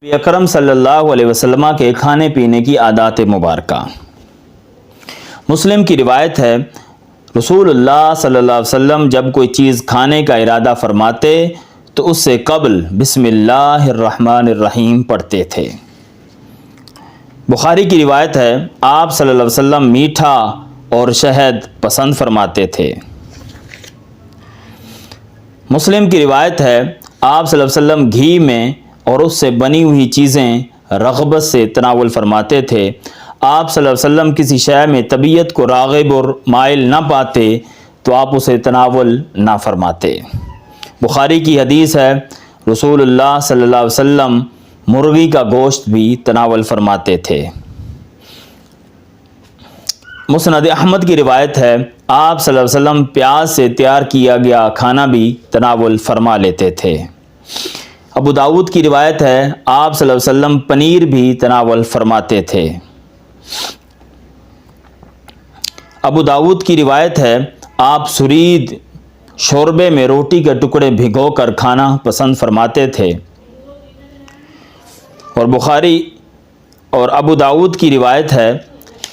نبی اکرم صلی اللہ علیہ وسلم کے کھانے پینے کی عادات مبارکہ۔ مسلم کی روایت ہے، رسول اللہ صلی اللہ علیہ وسلم جب کوئی چیز کھانے کا ارادہ فرماتے تو اس سے قبل بسم اللہ الرحمن الرحیم پڑھتے تھے۔ بخاری کی روایت ہے، آپ صلی اللہ علیہ وسلم میٹھا اور شہد پسند فرماتے تھے۔ مسلم کی روایت ہے، آپ صلی اللہ علیہ وسلم گھی میں اور اس سے بنی ہوئی چیزیں رغبت سے تناول فرماتے تھے۔ آپ صلی اللہ علیہ وسلم کسی شے میں طبیعت کو راغب اور مائل نہ پاتے تو آپ اسے تناول نہ فرماتے۔ بخاری کی حدیث ہے، رسول اللہ صلی اللہ علیہ وسلم مرغی کا گوشت بھی تناول فرماتے تھے۔ مسند احمد کی روایت ہے، آپ صلی اللہ علیہ وسلم پیاز سے تیار کیا گیا کھانا بھی تناول فرما لیتے تھے۔ ابو داؤد کی روایت ہے، آپ صلی اللہ علیہ وسلم پنیر بھی تناول فرماتے تھے۔ ابو داؤد کی روایت ہے، آپ سرید شوربے میں روٹی کے ٹکڑے بھگو کر کھانا پسند فرماتے تھے۔ اور بخاری اور ابو داؤد کی روایت ہے،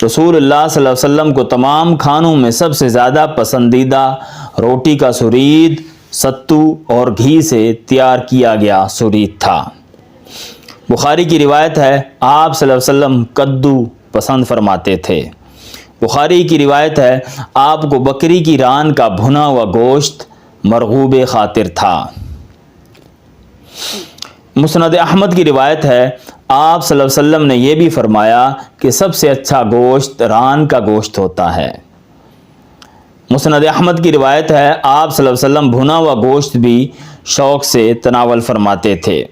رسول اللہ صلی اللہ علیہ وسلم کو تمام کھانوں میں سب سے زیادہ پسندیدہ روٹی کا سرید ستو اور گھی سے تیار کیا گیا سرید تھا۔ بخاری کی روایت ہے، آپ صلی اللہ علیہ وسلم کدو پسند فرماتے تھے۔ بخاری کی روایت ہے، آپ کو بکری کی ران کا بھنا ہوا گوشت مرغوب خاطر تھا۔ مسند احمد کی روایت ہے، آپ صلی اللہ علیہ وسلم نے یہ بھی فرمایا کہ سب سے اچھا گوشت ران کا گوشت ہوتا ہے۔ مسند احمد کی روایت ہے، آپ صلی اللہ علیہ وسلم بھنا ہوا گوشت بھی شوق سے تناول فرماتے تھے۔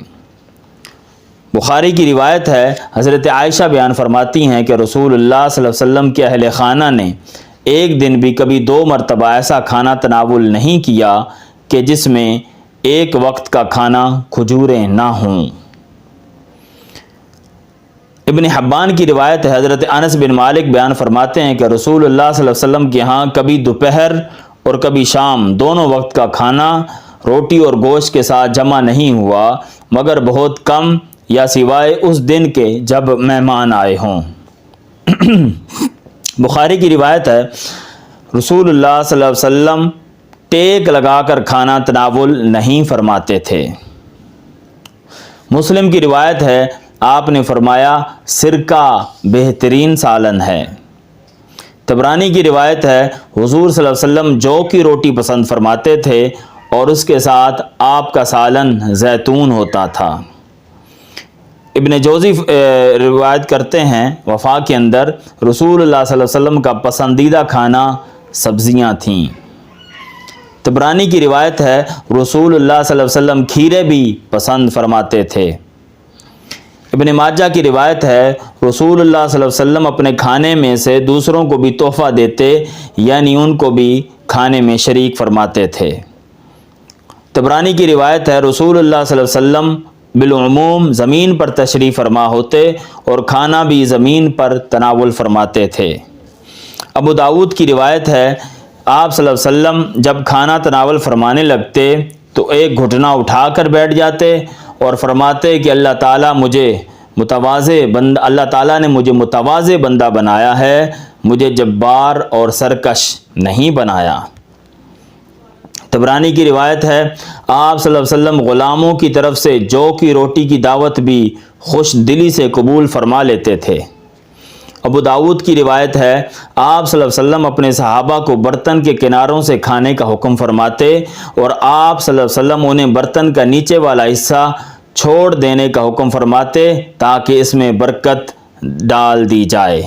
بخاری کی روایت ہے، حضرت عائشہ بیان فرماتی ہیں کہ رسول اللہ صلی اللہ علیہ وسلم کے اہل خانہ نے ایک دن بھی کبھی 2 مرتبہ ایسا کھانا تناول نہیں کیا کہ جس میں ایک وقت کا کھانا کھجوریں نہ ہوں۔ ابن حبان کی روایت ہے، حضرت انس بن مالک بیان فرماتے ہیں کہ رسول اللہ صلی اللہ علیہ وسلم کے ہاں کبھی دوپہر اور کبھی شام دونوں وقت کا کھانا روٹی اور گوشت کے ساتھ جمع نہیں ہوا مگر بہت کم یا سوائے اس دن کے جب مہمان آئے ہوں۔ بخاری کی روایت ہے، رسول اللہ صلی اللہ علیہ وسلم ٹیک لگا کر کھانا تناول نہیں فرماتے تھے۔ مسلم کی روایت ہے، آپ نے فرمایا سرکہ بہترین سالن ہے۔ طبرانی کی روایت ہے، حضور صلی اللہ علیہ وسلم جو کی روٹی پسند فرماتے تھے اور اس کے ساتھ آپ کا سالن زیتون ہوتا تھا۔ ابن جوزی روایت کرتے ہیں، وفا کے اندر رسول اللہ صلی اللہ علیہ وسلم کا پسندیدہ کھانا سبزیاں تھیں۔ طبرانی کی روایت ہے، رسول اللہ صلی اللہ علیہ وسلم کھیرے بھی پسند فرماتے تھے۔ ابن ماجہ کی روایت ہے، رسول اللہ صلی اللہ علیہ وسلم اپنے کھانے میں سے دوسروں کو بھی تحفہ دیتے، یعنی ان کو بھی کھانے میں شریک فرماتے تھے۔ طبرانی کی روایت ہے، رسول اللہ صلی اللہ علیہ وسلم بالعموم زمین پر تشریف فرما ہوتے اور کھانا بھی زمین پر تناول فرماتے تھے۔ ابو داؤد کی روایت ہے، آپ صلی اللہ علیہ وسلم جب کھانا تناول فرمانے لگتے تو ایک گھٹنا اٹھا کر بیٹھ جاتے اور فرماتے کہ اللہ تعالیٰ نے مجھے متواضع بندہ بنایا ہے، مجھے جبار اور سرکش نہیں بنایا۔ طبرانی کی روایت ہے، آپ صلی اللہ علیہ وسلم غلاموں کی طرف سے جو کی روٹی کی دعوت بھی خوش دلی سے قبول فرما لیتے تھے۔ ابو داؤد کی روایت ہے، آپ صلی اللہ علیہ وسلم اپنے صحابہ کو برتن کے کناروں سے کھانے کا حکم فرماتے اور آپ صلی اللہ علیہ وسلم انہیں برتن کا نیچے والا حصہ چھوڑ دینے کا حکم فرماتے تاکہ اس میں برکت ڈال دی جائے۔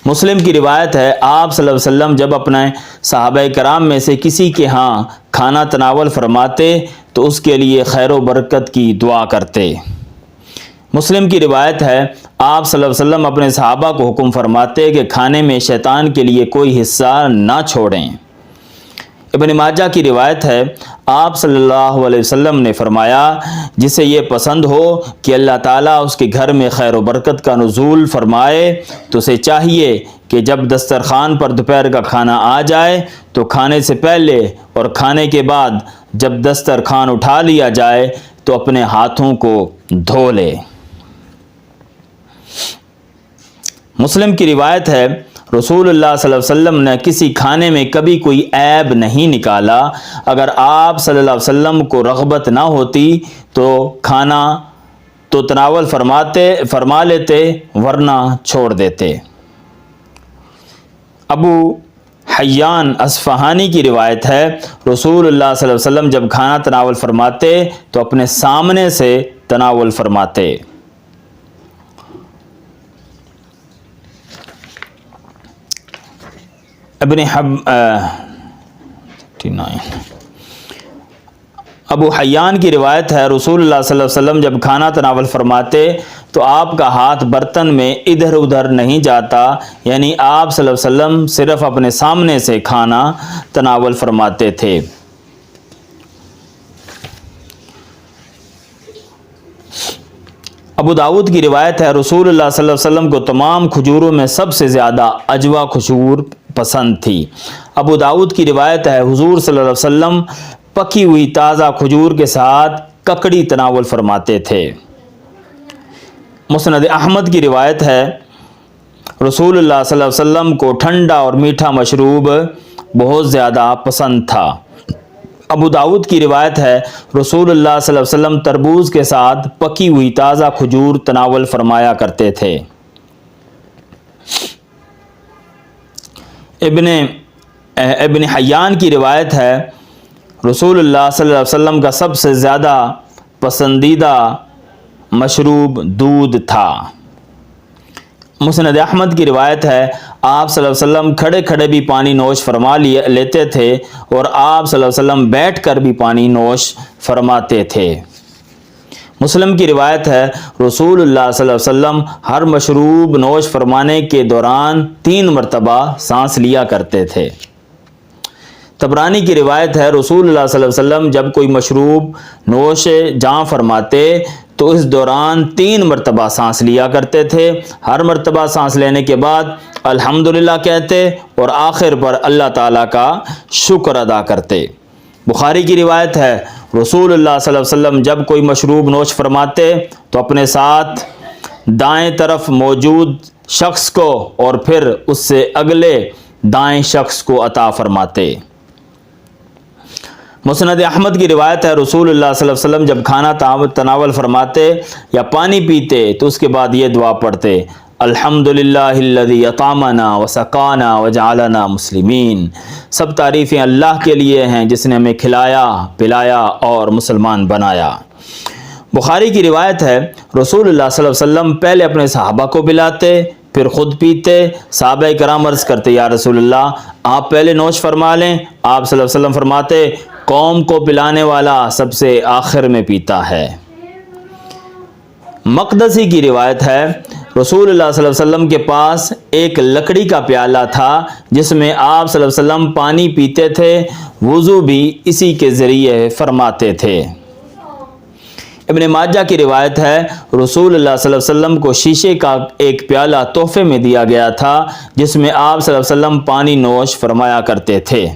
مسلم کی روایت ہے، آپ صلی اللہ علیہ وسلم جب اپنے صحابہ کرام میں سے کسی کے ہاں کھانا تناول فرماتے تو اس کے لیے خیر و برکت کی دعا کرتے۔ مسلم کی روایت ہے، آپ صلی اللہ علیہ وسلم اپنے صحابہ کو حکم فرماتے کہ کھانے میں شیطان کے لیے کوئی حصہ نہ چھوڑیں۔ ابن ماجہ کی روایت ہے، آپ صلی اللہ علیہ وسلم نے فرمایا جسے یہ پسند ہو کہ اللہ تعالیٰ اس کے گھر میں خیر و برکت کا نزول فرمائے تو اسے چاہیے کہ جب دسترخوان پر دوپہر کا کھانا آ جائے تو کھانے سے پہلے اور کھانے کے بعد جب دسترخوان اٹھا لیا جائے تو اپنے ہاتھوں کو دھو لے۔ مسلم کی روایت ہے رسول اللہ صلی اللہ علیہ وسلم نے کسی کھانے میں کبھی کوئی عیب نہیں نکالا۔ اگر آپ صلی اللہ علیہ وسلم کو رغبت نہ ہوتی تو کھانا تو تناول فرما لیتے ورنہ چھوڑ دیتے۔ ابو حیان اصفہانی کی روایت ہے رسول اللہ صلی اللہ علیہ وسلم جب کھانا تناول فرماتے تو اپنے سامنے سے تناول فرماتے۔ ابو حیان کی روایت ہے رسول اللہ صلی اللہ علیہ وسلم جب کھانا تناول فرماتے تو آپ کا ہاتھ برتن میں ادھر ادھر نہیں جاتا، یعنی آپ صلی اللہ علیہ وسلم صرف اپنے سامنے سے کھانا تناول فرماتے تھے۔ ابو داود کی روایت ہے رسول اللہ صلی اللہ علیہ وسلم کو تمام کھجوروں میں سب سے زیادہ عجوا کھجور پسند تھی۔ ابو داود کی روایت ہے حضور صلی اللہ علیہ وسلم پکی ہوئی تازہ کھجور کے ساتھ ککڑی تناول فرماتے تھے۔ مسند احمد کی روایت ہے رسول اللہ صلی اللہ علیہ وسلم کو ٹھنڈا اور میٹھا مشروب بہت زیادہ پسند تھا۔ ابو داود کی روایت ہے رسول اللہ صلی اللہ علیہ وسلم تربوز کے ساتھ پکی ہوئی تازہ کھجور تناول فرمایا کرتے تھے۔ ابن حیان کی روایت ہے رسول اللہ صلی اللہ علیہ وسلم کا سب سے زیادہ پسندیدہ مشروب دودھ تھا۔ مسند احمد کی روایت ہے آپ صلی اللہ علیہ وسلم کھڑے کھڑے بھی پانی نوش فرما لیتے تھے اور آپ صلی اللہ علیہ وسلم بیٹھ کر بھی پانی نوش فرماتے تھے۔ مسلم کی روایت ہے رسول اللہ صلی اللہ علیہ وسلم ہر مشروب نوش فرمانے کے دوران 3 مرتبہ سانس لیا کرتے تھے۔ طبرانی کی روایت ہے رسول اللہ صلی اللہ علیہ وسلم جب کوئی مشروب نوش جاں فرماتے تو اس دوران 3 مرتبہ سانس لیا کرتے تھے۔ ہر مرتبہ سانس لینے کے بعد الحمدللہ کہتے اور آخر پر اللہ تعالیٰ کا شکر ادا کرتے۔ بخاری کی روایت ہے رسول اللہ صلی اللہ علیہ وسلم جب کوئی مشروب نوش فرماتے تو اپنے ساتھ دائیں طرف موجود شخص کو اور پھر اس سے اگلے دائیں شخص کو عطا فرماتے۔ مسند احمد کی روایت ہے رسول اللہ صلی اللہ علیہ وسلم جب کھانا تناول فرماتے یا پانی پیتے تو اس کے بعد یہ دعا پڑھتے الحمدللہ الذی اطعمنا وسقانا وجعلنا مسلمین۔ سب تعریفیں اللہ کے لیے ہیں جس نے ہمیں کھلایا پلایا اور مسلمان بنایا۔ بخاری کی روایت ہے رسول اللہ صلی اللہ علیہ وسلم پہلے اپنے صحابہ کو پلاتے پھر خود پیتے۔ صحابہ کرام عرض کرتے یا رسول اللہ آپ پہلے نوش فرما لیں۔ آپ صلی اللہ علیہ وسلم فرماتے قوم کو پلانے والا سب سے آخر میں پیتا ہے۔ مقدسی کی روایت ہے رسول اللہ صلی اللہ علیہ وسلم کے پاس ایک لکڑی کا پیالہ تھا جس میں آپ صلی اللہ علیہ وسلم پانی پیتے تھے، وضو بھی اسی کے ذریعے فرماتے تھے۔ ابن ماجہ کی روایت ہے رسول اللہ صلی اللہ علیہ وسلم کو شیشے کا ایک پیالہ تحفے میں دیا گیا تھا جس میں آپ صلی اللہ علیہ وسلم پانی نوش فرمایا کرتے تھے۔